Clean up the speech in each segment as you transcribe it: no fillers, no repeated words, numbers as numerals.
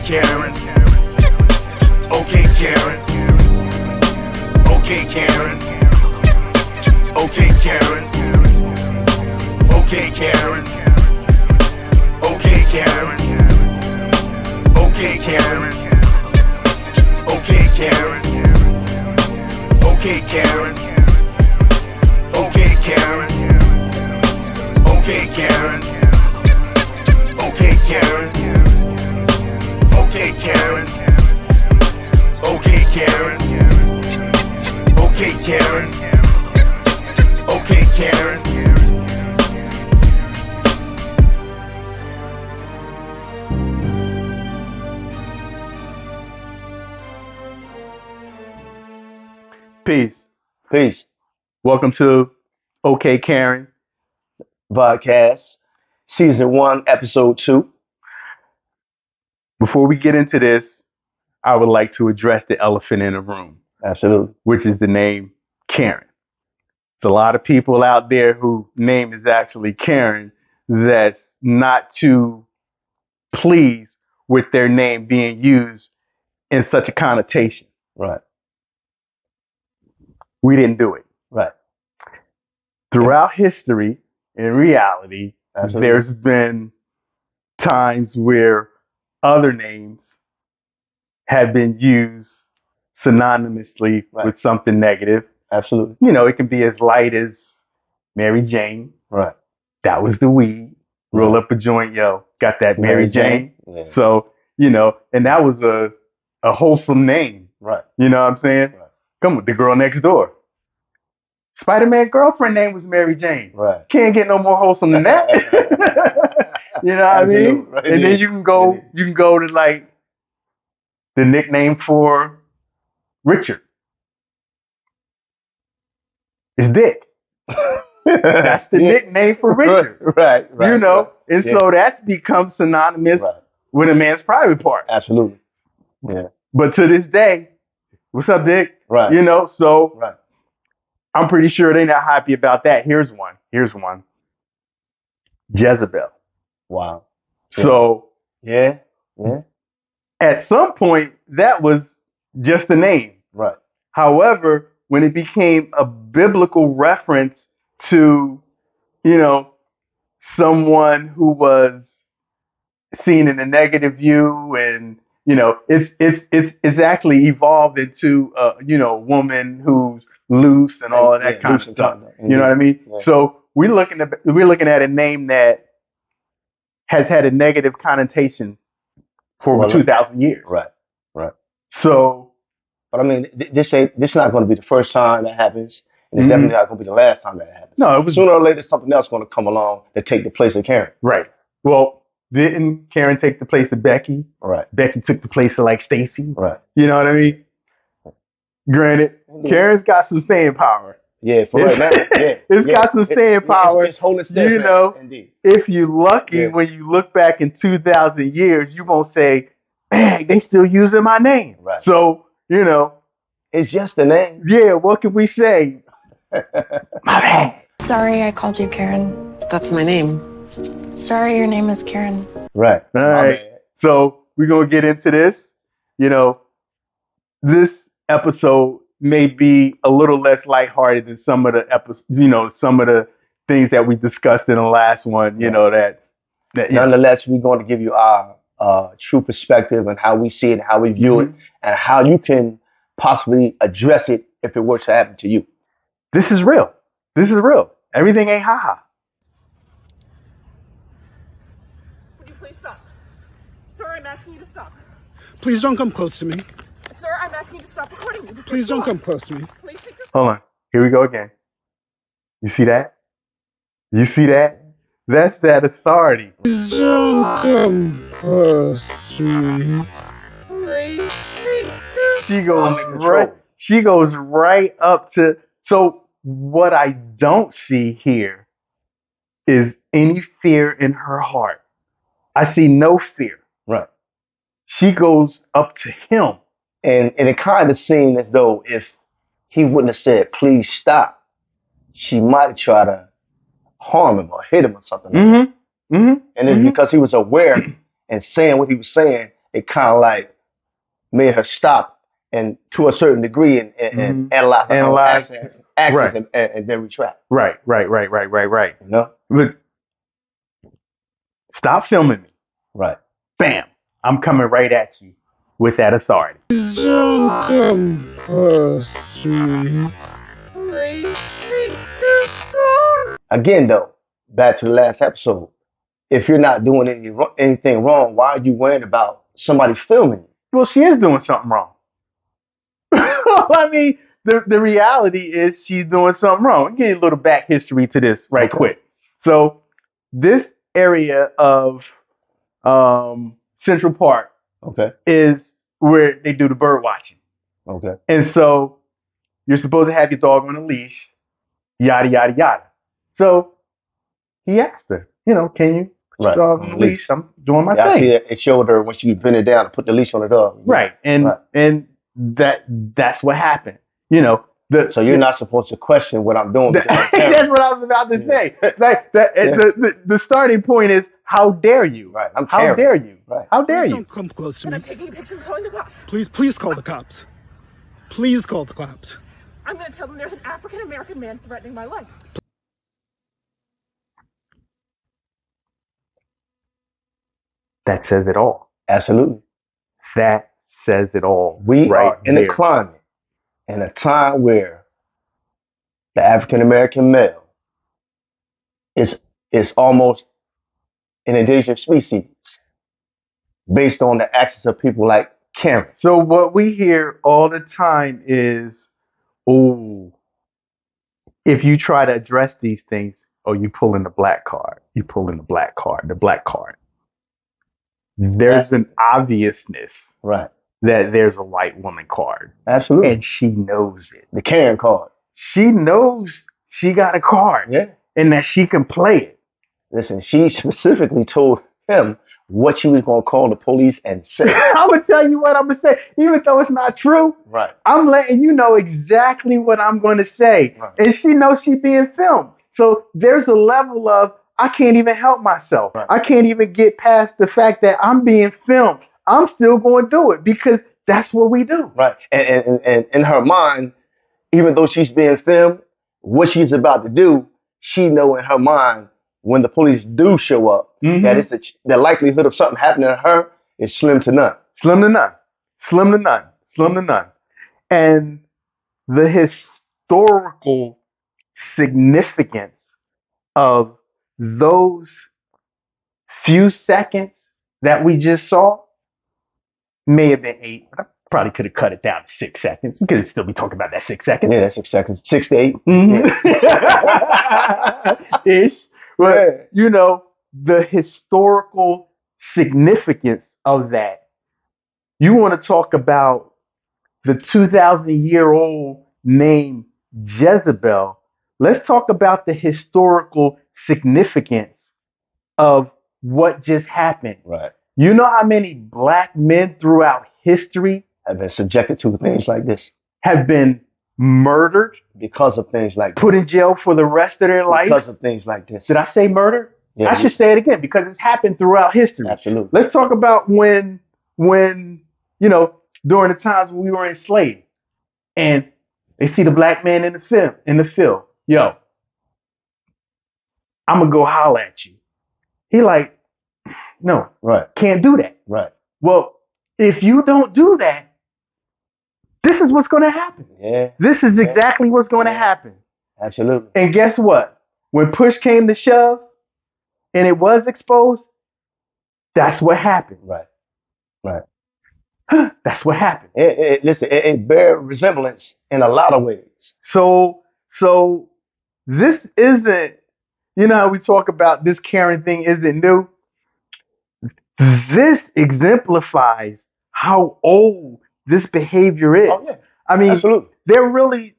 Karen. Okay, Karen. Okay, Karen. Okay, Karen. Okay, Karen. Okay, Karen. Okay, Karen. Okay, Karen. Okay, Karen. Okay, Karen. Okay, Karen. Okay, Karen. Okay, Karen. Okay, Karen. Okay, Karen. Okay, Karen. Peace. Peace. Welcome to OK Karen. Podcast, Season 1, Episode 2. Before we get into this, I would like to address the elephant in the room, Absolutely. which is the name Karen. There's a lot of people out there whose name is actually Karen that's not too pleased with their name being used in such a connotation. Right. We didn't do it. Right. Throughout history, in reality, Absolutely. there's been times where other names have been used synonymously Right. with something negative. Absolutely. You know, it can be as light as Mary Jane. Right. That was the weed. Roll Right. up a joint, yo. Got that Mary Mary Jane. Jane. Yeah. So, you know, and that was a wholesome name. Right. You know what I'm saying? Right. Come on, the girl next door. Spider-Man girlfriend name was Mary Jane. Right. Can't get no more wholesome than that. You know what I mean? Absolutely. Right. And then you can go to like the nickname for Richard. It's Dick. That's the nickname for Richard. Right. Right. You know, Right. and so that's become synonymous Right. with a man's private part. Absolutely. Yeah. But to this day, what's up, Dick? Right. You know, so Right. I'm pretty sure they're not happy about that. Here's one. Jezebel. Wow. Yeah. So Yeah. Yeah. at some point, that was just a name. Right. However, when it became a biblical reference to, you know, someone who was seen in a negative view, and you know, it's actually evolved into you know, a woman who's loose and all of that Yeah, kind of loose and stuff. tongue. You know what I mean? Yeah. So we're looking at a name that has had a negative connotation for over Well, 2,000 years. Right. Right. So But I mean, this is not going to be the first time that happens, and it's Mhm. definitely not going to be the last time that happens. no, it was Sooner or later, something else is going to come along to take the place of Karen. right. Well, didn't Karen take the place of Becky? Right. Becky took the place of like Stacy. Right. You know what I mean? Granted, Indeed. Karen's got some staying power. Yeah, for right now. Yeah. It's yeah. got some staying power. It's holding steady. You man. know, Indeed. If you're lucky, Yeah. when you look back in 2,000 years, you won't say, "Dang, they still using my name." Right. So, you know, It's just a name. yeah, what can we say? My bad. Sorry I called you Karen. That's my name. Sorry your name is Karen. Right. All My right. bad. So we're gonna get into this. You know, this episode may be a little less lighthearted than some of the some of the things that we discussed in the last one. You Right. know that you know. Nonetheless, we're going to give you our true perspective and how we see it, how we view it, Mhm. and how you can possibly address it if it were to happen to you. This is real. This is real. Everything ain't haha. Would you please stop? Sir, I'm asking you to stop. Please don't come close to me. Sir, I'm asking you to stop recording me. Please don't stop. come close to me. Please take your... Hold on. Here we go again. You see that? You see that? That's that authority. Please don't come close to me. Please. She goes I'm in control. right. She goes right up to. So what I don't see here is any fear in her heart. I see no fear. Right. She goes up to him. And it kind of seemed as though if he wouldn't have said, please stop, she might try to harm him or hit him or something like that. Mm-hmm. Mm-hmm. And it's because he was aware and saying what he was saying it kind of like made her stop and to a certain degree and Mhm. analyze her own Analyze. actions Right. and then retract. Right. You know? But stop filming me. Right. Bam. I'm coming right at you with that authority. Drunken pussy. Again, though, back to the last episode. If you're not doing anything wrong, why are you worrying about somebody filming you? Well, she is doing something wrong. I mean, the reality is she's doing something wrong. I'll give you a little back history to this right Okay. quick. So this area of Central Park Okay. is where they do the bird watching. Okay. And so you're supposed to have your dog on a leash, yada, yada, yada. So he asked her, can you put your Right. dog On on the the leash? I'm doing my Yeah, I thing. see it showed her when she bent it down to put the leash on the dog. Yeah. Right. And Right. and that's what happened. You know, So you're not supposed to question what I'm doing. Because I'm that's caring. what I was about to Yeah. say. Like that, Yeah. the starting point is how dare you? Right. I'm How caring. dare you? Right. How dare Please you? don't come close to And me. I'm taking pictures calling the cops. Please call the cops. Please call the cops. I'm going to tell them there's an African American man threatening my life. That says it all. Absolutely. That says it all. We right are in there. a climate, in a time where the African American male is almost an endangered species based on the actions of people like Karen. So what we hear all the time is, oh, if you try to address these things, oh, you pull in the black card. You pull in the black card. There's an obviousness Right. that there's a white woman card. Absolutely. And she knows it. The Karen card. She knows she got a card. Yeah. And that she can play it. Listen, she specifically told him what she was going to call the police and say. I'm going to tell you what I'm going to say. Even though it's not true, Right. I'm letting you know exactly what I'm going to say. Right. And she knows she's being filmed. So there's a level of, I can't even help myself. Right. I can't even get past the fact that I'm being filmed. I'm still going to do it because that's what we do. Right. And in her mind, even though she's being filmed, what she's about to do, she know in her mind when the police do show up that it's the likelihood of something happening to her is slim to none. Slim to none. Slim to none. Slim to none. And the historical significance of those few seconds that we just saw may have been 8, but I probably could have cut it down to 6 seconds. We could still be talking about that 6 seconds. Yeah, that's 6 seconds. 6 to 8. Ish. But, the historical significance of that. You want to talk about the 2,000-year-old name Jezebel. Let's talk about the historical significance of what just happened. Right. You know how many black men throughout history Have been subjected to things like this have been murdered, because of things like put this. in jail for the rest of their life? Because of things like this. Did I say murder? Yeah, I should say it again because it's happened throughout history. Absolutely. Let's talk about when during the times when we were enslaved and they see the black man in the field. Yo, I'm gonna go holler at you. He like, no, Right. can't do that. Right. Well, if you don't do that, this is what's gonna happen. Yeah. This is exactly what's gonna happen. Absolutely. And guess what? When push came to shove and it was exposed, that's what happened. Right. Right. That's what happened. Listen, it bear resemblance in a lot of ways. So this isn't, how we talk about this Karen thing isn't new. This exemplifies how old this behavior is. Oh, yeah. I mean, Absolutely. there really,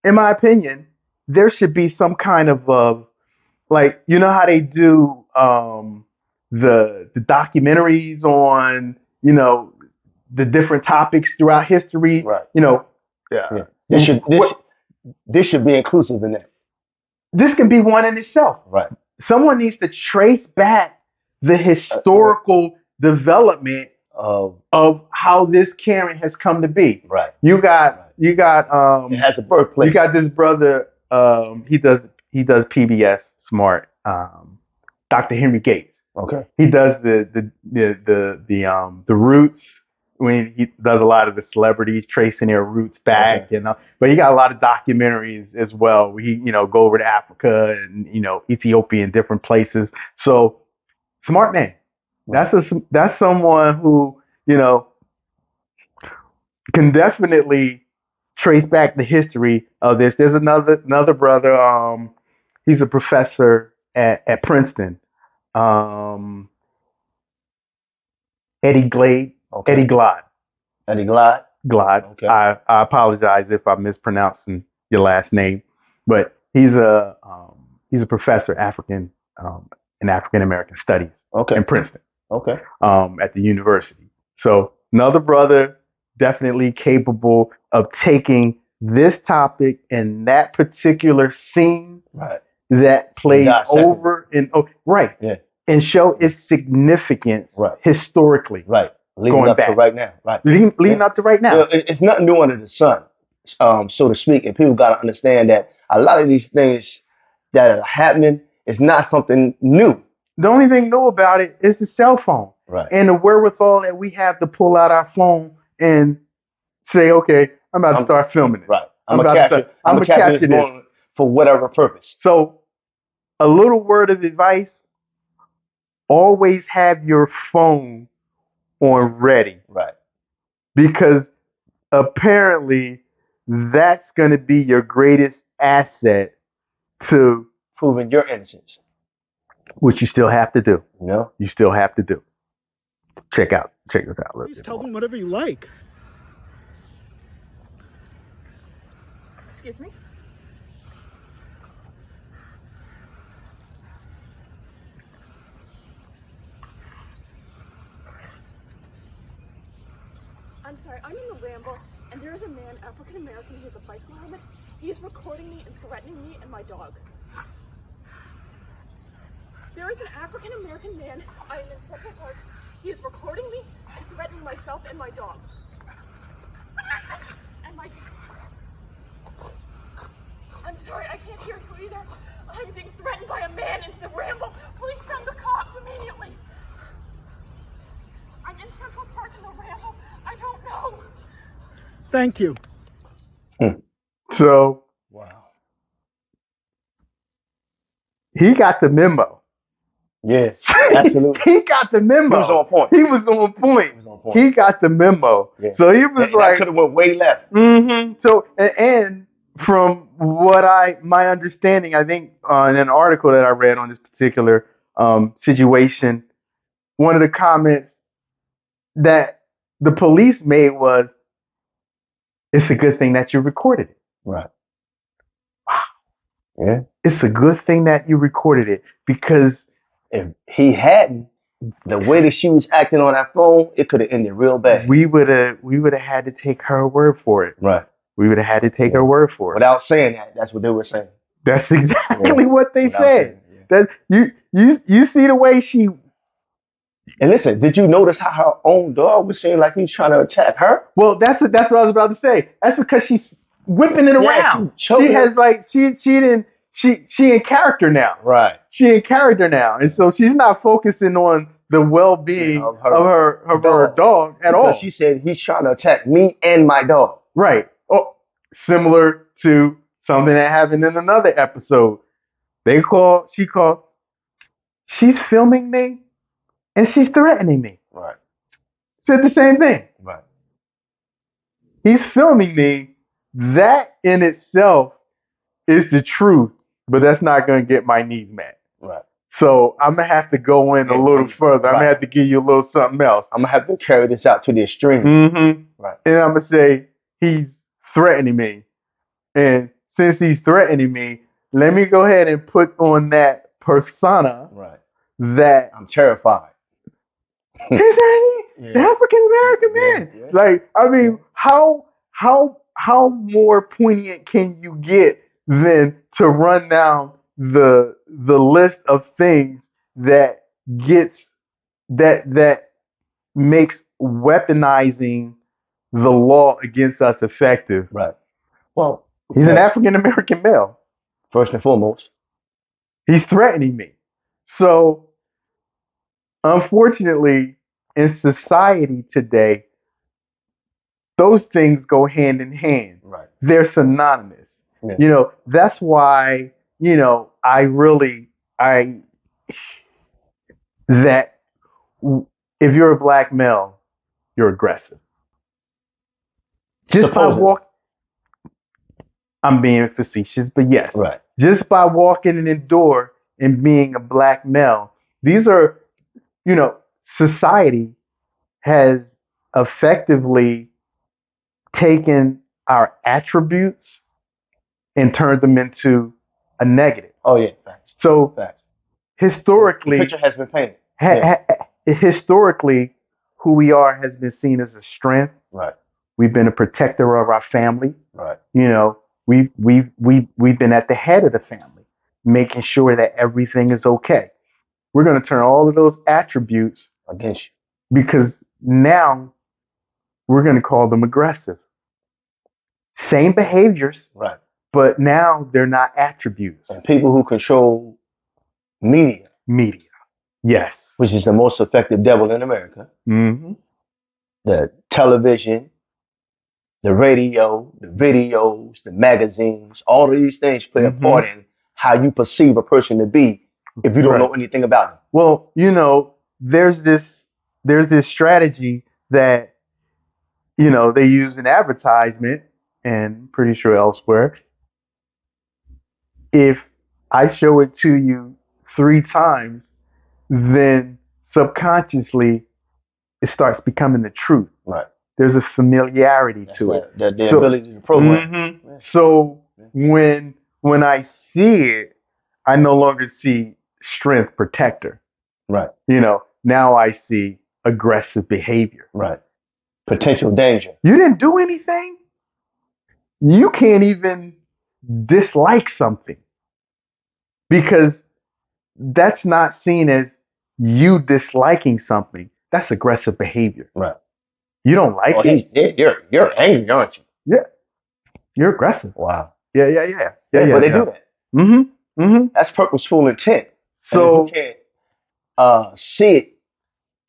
in my opinion, there should be some kind of like, how they do the documentaries on, the different topics throughout history. Right. Yeah. This should be inclusive in that. This can be one in itself. Right. Someone needs to trace back the historical development of how this Karen has come to be. Right. You got It has a birthplace. you got this brother, he does PBS Smart, Dr. Henry Gates. Okay. He does the roots when he does a lot of the celebrities tracing their roots back, Okay. but he got a lot of documentaries as well where he, go over to Africa and, Ethiopia and different places. So smart man. That's someone who, can definitely trace back the history of this. There's another brother, he's a professor at Princeton. Um, Eddie Glade, Okay. Eddie Glad. Eddie Glide. Glad. Okay. I apologize if I'm mispronouncing your last name, but he's a professor in African American studies Okay. in Princeton, Okay. at the university. So another brother definitely capable of taking this topic and that particular scene Right. that plays dissect it. over and right. Yeah. And show its significance Right. historically. Right. Leading Going up to back. right now. Right. Leading up to right now. It's nothing new under the sun, so to speak. And people got to understand that a lot of these things that are happening is not something new. The only thing new about it is the cell phone. Right. And the wherewithal that we have to pull out our phone and say, okay, I'm about to start filming it. Right. I'm gonna about to I'm gonna capture this moment for whatever purpose. So a little word of advice, always have your phone on ready. Right. Because apparently that's going to be your greatest asset to Proving your innocence. what you still have to do. You know? You still have to do. Check this out a little Please bit tell more. them whatever you like. Excuse me? I'm sorry, I'm in the Ramble, and there is a man, African American, he has a bicycle helmet. He is recording me and threatening me and my dog. There is an African American man, I am in Central Park. He is recording me and threatening myself and my dog. And my... I'm sorry, I can't hear you either. I'm being threatened by a man in the Ramble. Please send the cops immediately. I'm in Central Park in the Ramble. I don't know. Thank you. So Wow. he got the memo. Yes. Absolutely. He got the memo. He was on point. He was on point. He was on point. He got the memo. Yeah. So he was That could have went way left. So, and from what my understanding, I think in an article that I read on this particular situation, one of the comments that the police made was, "It's a good thing that you recorded it." Right. Wow. Yeah. It's a good thing that you recorded it because If he hadn't, the way that she was acting on that phone, it could have ended real bad. we would have had to take her word for it. Right. We would have had to take her word for it. Without saying that, that's what they were saying. That's exactly what they Without said. saying it, That you see the way she. And listen, did you notice how her own dog was saying like he was trying to attack her? Well, that's what I was about to say. That's because she's whipping it around. she choking has like she in character now. Right. She in character now, and so she's not focusing on the well-being of her dog at all. Because she said he's trying to attack me and my dog. Right. Oh, similar to something that happened in another episode. She's filming me and she's threatening me. Right. Said the same thing. Right. He's filming me. That in itself is the truth, but that's not going to get my needs met. Right. So I'm going to have to go in a little further. I'm going to have to give you a little something else. I'm going to have to carry this out to the extreme. Mm-hmm. Right. And I'm going to say, he's threatening me. And since he's threatening me, let me go ahead and put on that persona that I'm terrified. Is that the African American man? Yeah. Like, I mean, how more poignant can you get than to run down the list of things that gets that makes weaponizing the law against us effective. Right. Well, He's an African American male. first and foremost. He's threatening me. So, unfortunately, in society today, those things go hand in hand. Right. They're synonymous. Yeah. That's why, that if you're a black male, you're aggressive. Just by Supposedly. I'm being facetious, but yes. Right. Just by walking in the door and being a black male, these are, society has effectively taken our attributes and turned them into a negative. Oh yeah, facts. So Facts. historically, The picture has been painted. historically, who we are has been seen as a strength. Right. We've been a protector of our family. Right. We've been at the head of the family, making sure that everything is okay. We're going to turn all of those attributes against you because now we're going to call them aggressive. Same behaviors, right? But now they're not attributes. And people who control media, yes, which is the most effective devil in America. Mm-hmm. The television, the radio, the videos, the magazines, all of these things play a part in how you perceive a person to be if you don't know anything about them. Well, there's this strategy that they use in advertisement and pretty sure elsewhere. If I show it to you 3 times, then subconsciously it starts becoming the truth. Right. There's a familiarity to it. The ability to program. Mm-hmm. So when I see it, I no longer see strength protector. Right. Now I see aggressive behavior. Right. Potential danger. You didn't do anything. You can't even dislike something because that's not seen as you disliking something. That's aggressive behavior. Right. You don't like it. You're angry, aren't you? Yeah. You're aggressive. Wow. Yeah. But they do that. Mm-hmm. That's purposeful intent. So and if you can't see it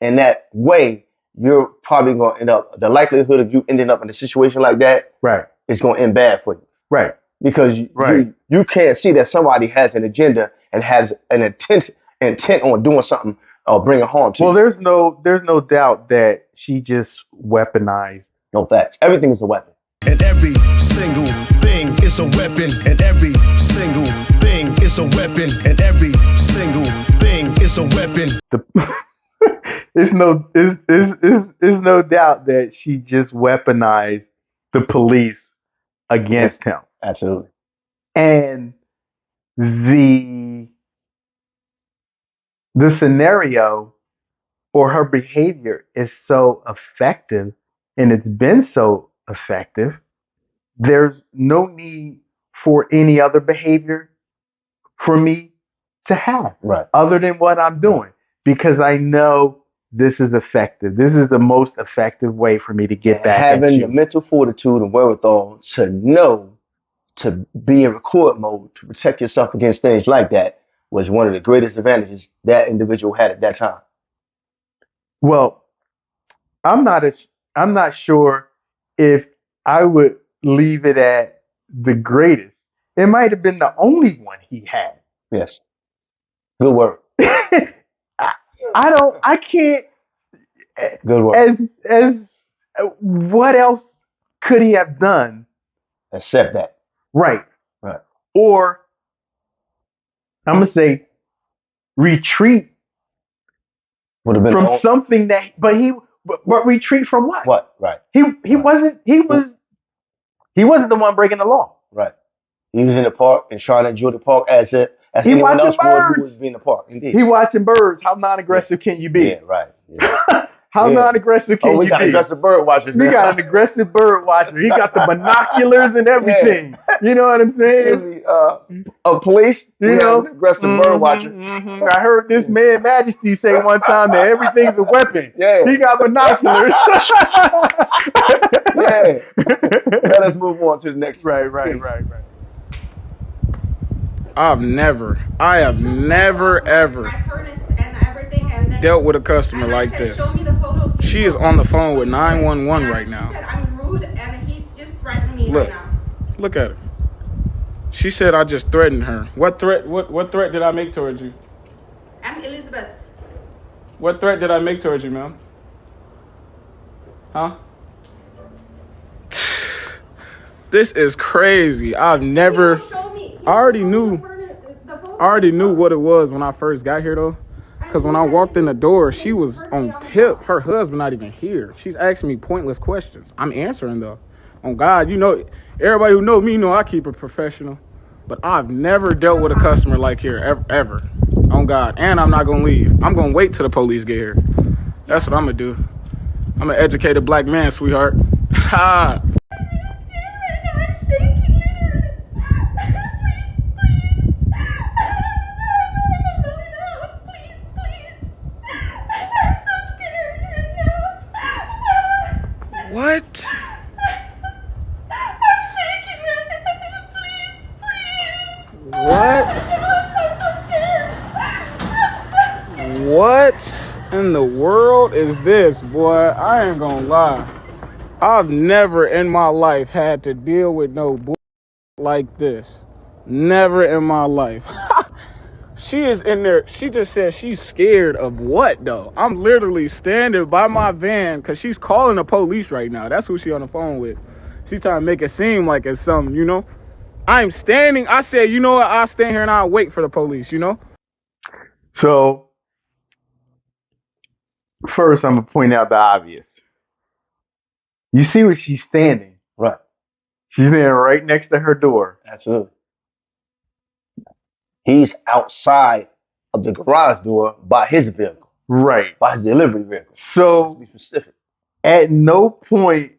in that way, you're probably going to end up, the likelihood of you ending up in a situation like that is going to end bad for you. Right. Because you can't see that somebody has an agenda and has an intent on doing something or bringing harm to you. Well, there's no doubt that she just weaponized. No facts. Everything is a weapon. And every single thing is a weapon. And every single thing is a weapon. And every single thing is a weapon. It's no doubt that she just weaponized the police against him. Absolutely. And the scenario or her behavior is so effective, and it's been so effective. There's no need for any other behavior for me to have other than what I'm doing, because I know this is effective. This is the most effective way for me to get back at you. Having the mental fortitude and wherewithal to know to be in record mode to protect yourself against things like that was one of the greatest advantages that individual had at that time. Well, I'm not sure if I would leave it at the greatest. It might have been the only one he had. Yes. Good work. I can't. Good work. As what else could he have done? Except that. Right. Right. Or I'm gonna say retreat from something that, but retreat from what? What? Right. He wasn't the one breaking the law. Right. He was in the park and trying to enjoy the park as anyone else was who was in the park. Indeed. He watching birds. How non-aggressive can you be? Yeah, right. Yeah. How non-aggressive can we you got be? aggressive bird watchers We now. got an aggressive bird watcher. He got the binoculars and everything. You know what I'm saying? Excuse me, police. You We have know? an aggressive bird watcher. I heard this man Majesty say one time that everything's a weapon. Yeah. He got binoculars. Yeah. Let us move on to the next. Right. I have never ever dealt with a customer like this. She is on the phone with 911 right now. I'm rude and he's just threatening me right now. Look at her. She said I just threatened her. What threat did I make towards you? I'm Elizabeth. What threat did I make towards you, ma'am? Huh? This is crazy. I already knew what it was when I first got here though. Because when I walked in the door, she was on tip. Her husband not even here. She's asking me pointless questions. I'm answering though. On God, you know, everybody who know me know I keep it professional. But I've never dealt with a customer like here, ever. On God. And I'm not going to leave. I'm going to wait till the police get here. That's what I'm going to do. I'm an educated black man, sweetheart. Ha! What? What in the world is this, boy? I ain't gonna lie. I've never in my life had to deal with no bull like this. Never in my life. She is in there. She just said she's scared of what, though? I'm literally standing by my van because she's calling the police right now. That's who she on the phone with. She trying to make it seem like it's something, you know? I'm standing. I said, you know what? I'll stand here and I'll wait for the police, you know? So, first, I'm going to point out the obvious. You see where she's standing. Right. She's standing right next to her door. Absolutely. He's outside of the garage door by his vehicle. Right. By his delivery vehicle. So, let's be specific. At no point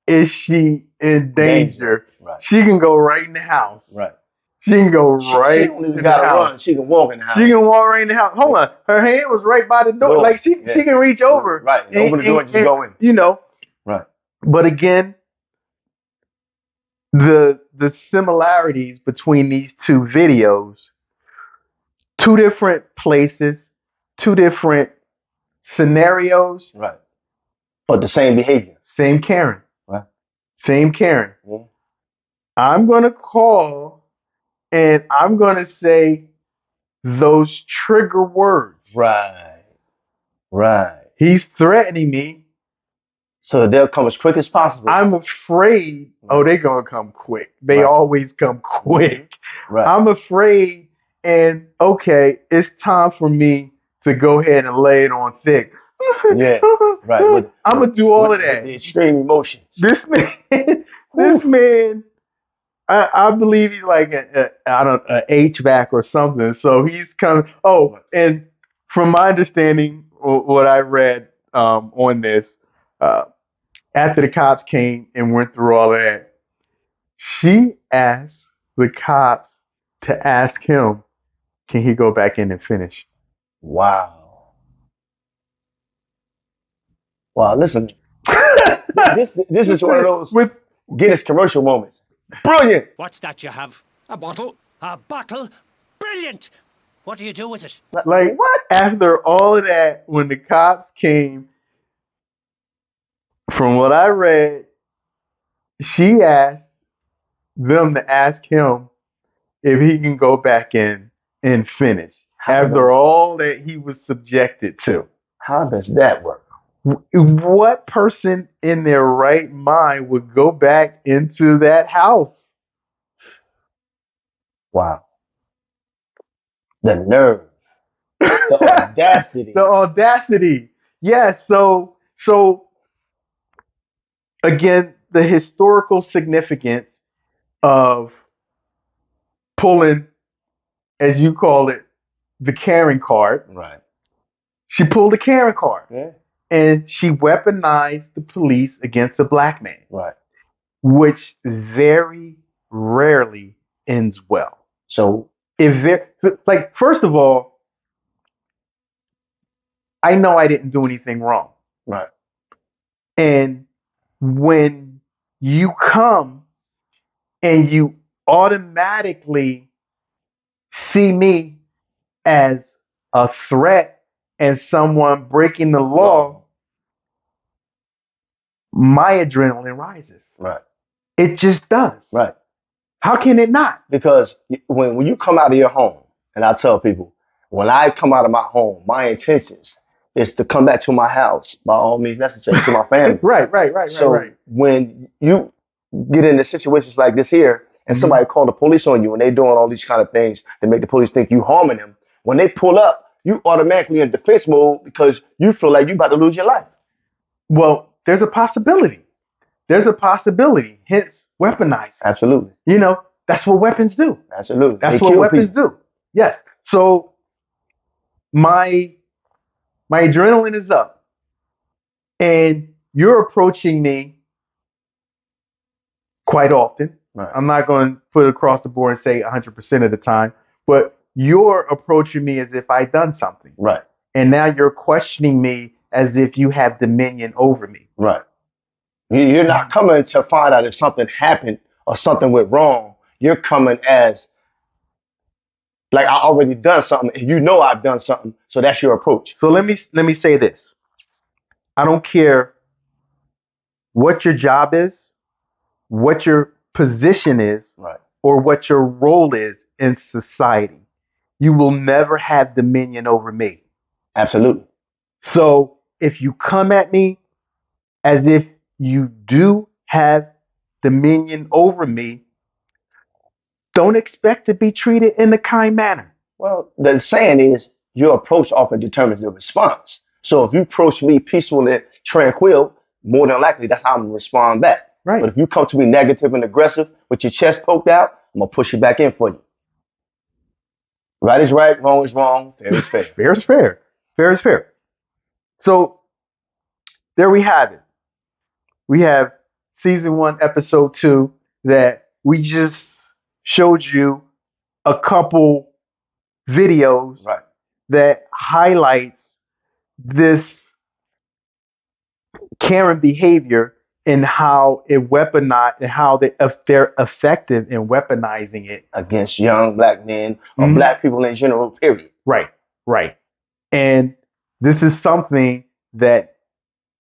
is she in danger. Right. She can go right in the house. Right. She can go right She don't even gotta run. She can walk in the house. She can walk right in the house. Hold on. Her hand was right by the door. Like she can reach over. Right. And open the door and just go in. You know. Right. But again, the similarities between these two videos, two different places, two different scenarios. Right. But the same behavior. Same Karen. Right. Same Karen. Yeah. I'm going to call and I'm going to say those trigger words. Right. Right. He's threatening me. So they'll come as quick as possible. I'm afraid. Oh, they're going to come quick. They always come quick. Right. I'm afraid. And okay, it's time for me to go ahead and lay it on thick. Yeah. Right. I'm going to do all of that. The extreme emotions. This man, I believe he's like a HVAC or something. So he's kind of, and from my understanding, what I read on this, after the cops came and went through all of that, she asked the cops to ask him, can he go back in and finish? Wow. Wow, listen. this is one of those Guinness commercial moments. Brilliant. What's that you have? A bottle. A bottle? Brilliant. What do you do with it? Like, what? After all of that, when the cops came, from what I read, she asked them to ask him if he can go back in and finish after all that he was subjected to. How does that work? What person in their right mind would go back into that house? Wow. The nerve. The audacity. The audacity. Yes. So again, the historical significance of pulling, as you call it, the Karen card. Right. She pulled the Karen card. Yeah. And she weaponized the police against a black man, Right. which very rarely ends well. So Like, first of all, I know I didn't do anything wrong. right. And when you come and you automatically see me as a threat and someone breaking the law, my adrenaline rises. Right. It just does. Right. How can it not? Because when you come out of your home, and I tell people, when I come out of my home, my intentions is to come back to my house by all means necessary to my family. Right. So when you get into situations like this here, and somebody call the police on you, and they're doing all these kind of things that make the police think you harming them, when they pull up, you automatically in defense mode because you feel like you about to lose your life. Well, there's a possibility. Hence, weaponize. Absolutely. You know, that's what weapons do. Absolutely. That's They what kill weapons people. do. Yes. So my adrenaline is up, and you're approaching me quite often. Right. I'm not going to put it across the board and say 100% of the time, but you're approaching me as if I've done something. Right. And now you're questioning me as if you have dominion over me. Right. You're not coming to find out if something happened or something went wrong. You're coming as like I already done something, and you know I've done something, so that's your approach. So let me say this. I don't care what your job is, what your position is, Right. or what your role is in society. You will never have dominion over me. Absolutely. So if you come at me as if you do have dominion over me, don't expect to be treated in a kind manner. Well, the saying is your approach often determines the response. So if you approach me peaceful and tranquil, more than likely that's how I'm gonna respond back. Right. But if you come to me negative and aggressive with your chest poked out, I'm gonna push it back in for you. Right is right, wrong is wrong, fair is fair. Fair is fair. Fair is fair. So there we have it. We have season 1, episode 2 that we just showed you a couple videos Right. that highlights this Karen behavior and how it weaponized and how they're effective in weaponizing it Against young black men or black people in general, period. Right. And this is something that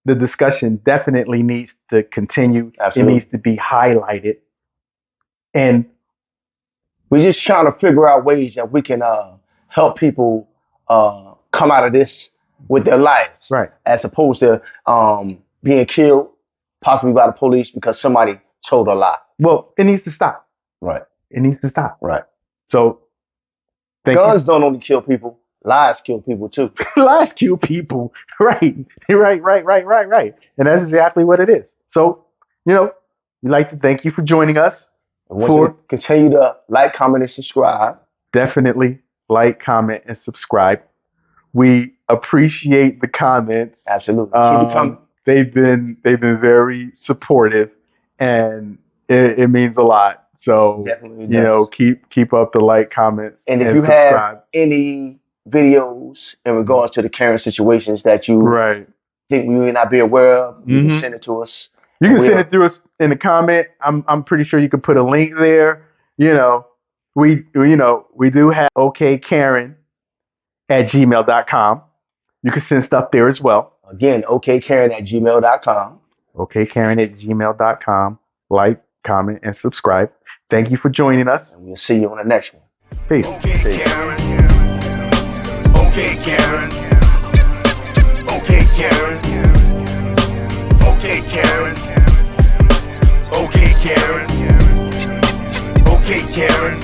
the discussion definitely needs to continue. Absolutely. It needs to be highlighted. And we're just trying to figure out ways that we can help people come out of this with their lives, right, as opposed to being killed possibly by the police because somebody told a lie. Well, it needs to stop. Right. It needs to stop. Right. So guns don't only kill people, lies kill people too. Lies kill people. Right. And that's exactly what it is. So, we'd like to thank you for joining us. I want you to continue to like, comment, and subscribe. Definitely like, comment, and subscribe. We appreciate the comments. Absolutely. Keep it coming. They've been very supportive, and it means a lot. So definitely does. Keep up the like, comments, and if you subscribe. have any videos in regards to the Karen situations that you think we may not be aware of, you can send it to us. You can send it through us in the comment. I'm pretty sure you can put a link there. We do have OKKaren@gmail.com. You can send stuff there as well. Again, OKKaren@gmail.com. OKKaren@gmail.com. Like, comment, and subscribe. Thank you for joining us. And we'll see you on the next one. Peace. Okay, Karen. Okay, Karen. Okay, Karen. Okay, Karen. Okay, Karen. Okay, Karen.